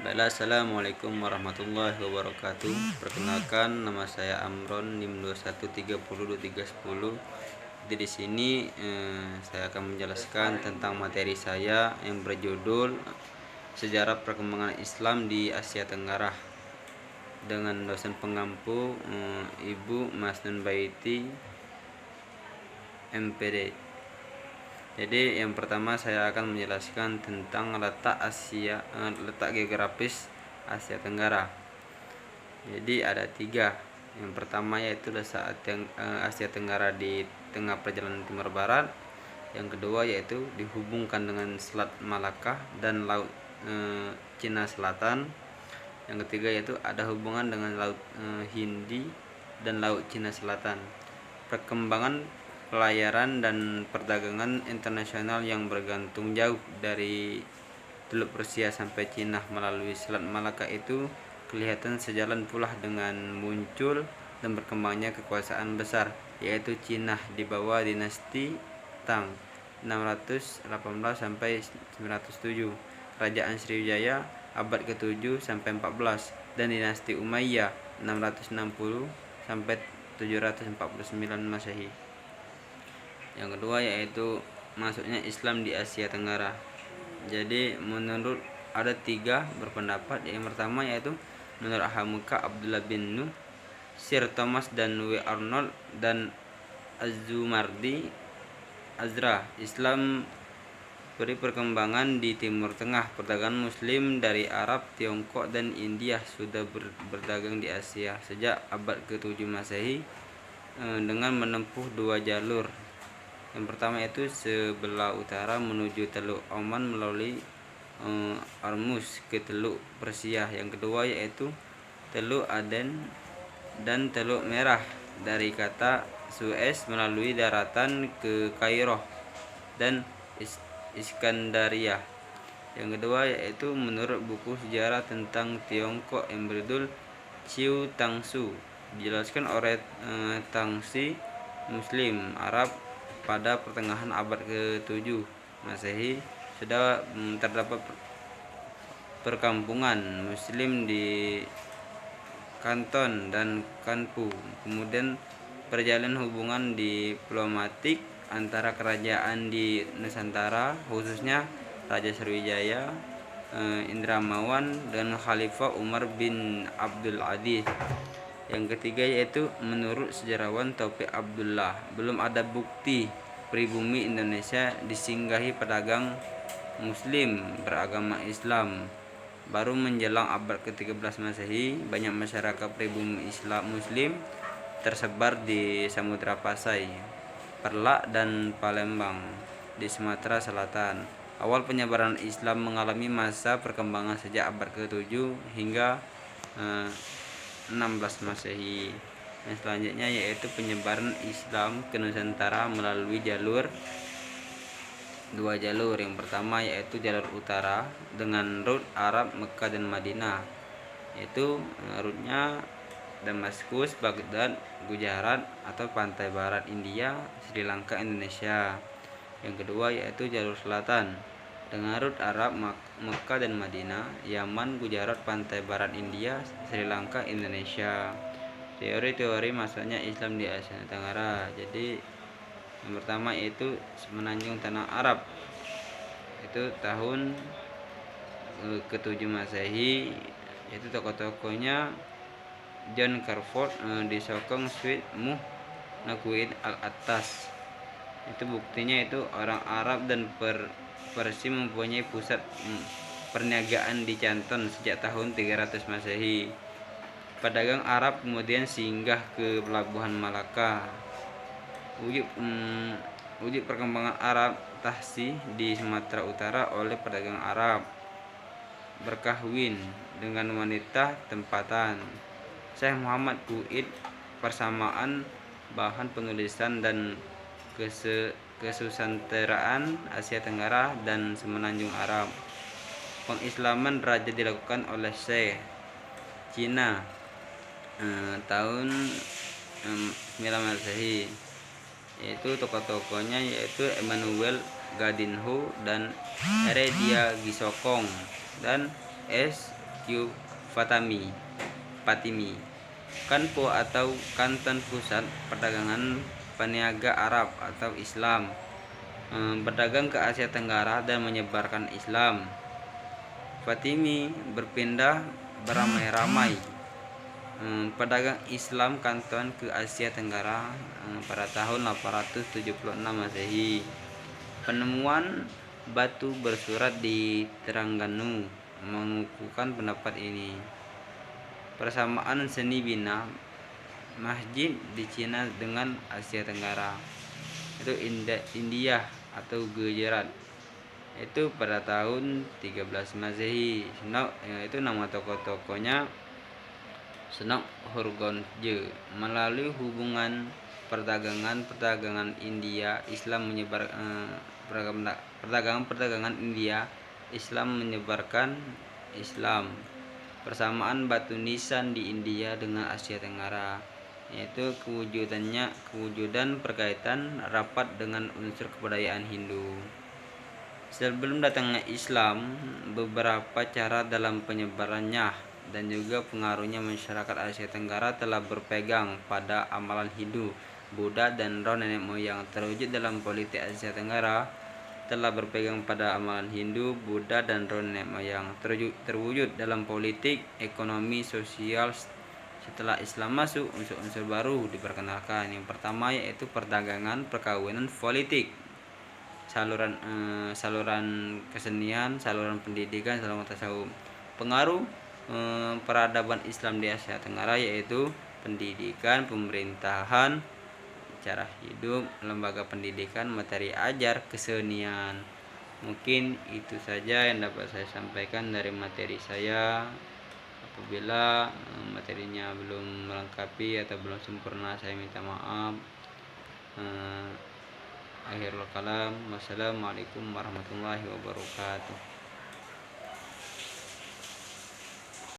Baiklah, assalamualaikum warahmatullahi wabarakatuh. Perkenalkan, nama saya Amron, NIM 21302310. Jadi di sini saya akan menjelaskan tentang materi saya yang berjudul Sejarah Perkembangan Islam di Asia Tenggara dengan dosen pengampu Ibu Masnun Baiti, MPD. Jadi yang pertama saya akan menjelaskan tentang letak geografis Asia Tenggara. Jadi ada tiga. Yang pertama yaitu Asia Tenggara di tengah perjalanan timur barat. Yang kedua yaitu dihubungkan dengan Selat Malaka dan Laut Cina Selatan. Yang ketiga yaitu ada hubungan dengan Laut Hindi dan Laut Cina Selatan. Perkembangan pelayaran dan perdagangan internasional yang bergantung jauh dari Teluk Persia sampai Cina melalui Selat Malaka itu kelihatan sejalan pula dengan muncul dan berkembangnya kekuasaan besar, yaitu Cina di bawah dinasti Tang 618 sampai 907, Kerajaan Sriwijaya abad ke-7 sampai 14, dan dinasti Umayyah 660 sampai 749 Masehi. Yang kedua yaitu masuknya Islam di Asia Tenggara. Jadi menurut ada tiga berpendapat. Yang pertama yaitu menurut Hamuka Abdullah bin Nuh, Sir Thomas dan W. Arnold dan Azumardi Azra, Islam beri perkembangan di Timur Tengah. Perdagangan Muslim dari Arab, Tiongkok dan India sudah berdagang di Asia sejak abad ke-7 Masehi dengan menempuh dua jalur. Yang pertama itu sebelah utara menuju Teluk Oman melalui Ormuz ke Teluk Persia. Yang kedua yaitu Teluk Aden dan Teluk Merah dari kata Suez melalui daratan ke Kairo dan Iskandaria. Yang kedua yaitu menurut buku sejarah tentang Tiongkok yang berjudul Ciu Tangsu, dijelaskan oleh Tangsi Muslim Arab pada pertengahan abad ke-7 Masehi sudah terdapat perkampungan Muslim di Kanton dan Kanpu. Kemudian perjalanan hubungan diplomatik antara kerajaan di Nusantara, khususnya Raja Sriwijaya Indramawan dan Khalifah Umar bin Abdul Aziz. Yang ketiga yaitu menurut sejarawan Taufik Abdullah, belum ada bukti pribumi Indonesia disinggahi pedagang Muslim beragama Islam. Baru menjelang abad ke-13 Masehi, banyak masyarakat pribumi Islam Muslim tersebar di Samudra Pasai, Perlak dan Palembang di Sumatera Selatan. Awal penyebaran Islam mengalami masa perkembangan sejak abad ke-7 hingga 16 Masehi. Yang selanjutnya yaitu penyebaran Islam ke Nusantara melalui dua jalur. Yang pertama yaitu jalur utara dengan rute Arab, Mekah dan Madinah, yaitu rutenya Damaskus, Baghdad, Gujarat atau pantai barat India, Sri Lanka, Indonesia. Yang kedua yaitu jalur selatan dengan rute Arab, Mekah dan Madinah, Yaman, Gujarat, pantai barat India, Sri Lanka, Indonesia. Teori-teori masuknya Islam di Asia Tenggara. Jadi yang pertama yaitu semenanjung tanah Arab, itu tahun ke-7 Masehi, yaitu tokoh-tokohnya John Carford di Sokong Sweet Muh Naguin Al-Attas. Itu buktinya itu orang Arab dan Persia mempunyai pusat perniagaan di Canton sejak tahun 300 Masehi. Pedagang Arab kemudian singgah ke pelabuhan Malaka. Wujud perkembangan Arab Tahsi di Sumatera Utara oleh pedagang Arab berkahwin dengan wanita tempatan. Syekh Muhammad Uid, persamaan bahan penulisan dan kesusahanteraan Asia Tenggara dan Semenanjung Arab. Pengislaman raja dilakukan oleh Syekh Cina tahun 9 Masehi, yaitu tokoh-tokohnya yaitu Emmanuel Gadinho dan Heredia Gisokong dan S. Tokyo Fatimi, Kanpo atau Kanton Pusat Perdagangan Peniaga Arab atau Islam, berdagang ke Asia Tenggara dan menyebarkan Islam. Fatimi berpindah beramai-ramai pedagang Islam Kanton ke Asia Tenggara pada tahun 876 Masehi. Penemuan batu bersurat di Terengganu mengukuhkan pendapat ini. Persamaan seni bina masjid di Cina dengan Asia Tenggara, itu India atau Gujarat, itu pada tahun 13 Masehi. Itu nama tokoh-tokohnya Senok Horgonje. Melalui hubungan perdagangan India Islam menyebar perdagangan India Islam menyebarkan Islam. Persamaan batu nisan di India dengan Asia Tenggara, yaitu kewujudan perkaitan rapat dengan unsur kebudayaan Hindu. Sebelum datangnya Islam, beberapa cara dalam penyebarannya dan juga pengaruhnya masyarakat Asia Tenggara telah berpegang pada amalan Hindu, Buddha, dan roh nenek moyang. Terwujud dalam politik Asia Tenggara telah berpegang pada amalan Hindu, Buddha, dan roh nenek moyang. Terwujud dalam politik, ekonomi, sosial. Setelah Islam masuk, unsur-unsur baru diperkenalkan. Yang pertama yaitu perdagangan, perkawinan, politik, saluran kesenian, saluran pendidikan, saluran tasawuf. Pengaruh peradaban Islam di Asia Tenggara yaitu pendidikan, pemerintahan, cara hidup, lembaga pendidikan, materi ajar, kesenian. Mungkin itu saja yang dapat saya sampaikan dari materi saya. Apabila materinya belum melengkapi atau belum sempurna, saya minta maaf. Akhirul kalam, wassalamualaikum warahmatullahi wabarakatuh.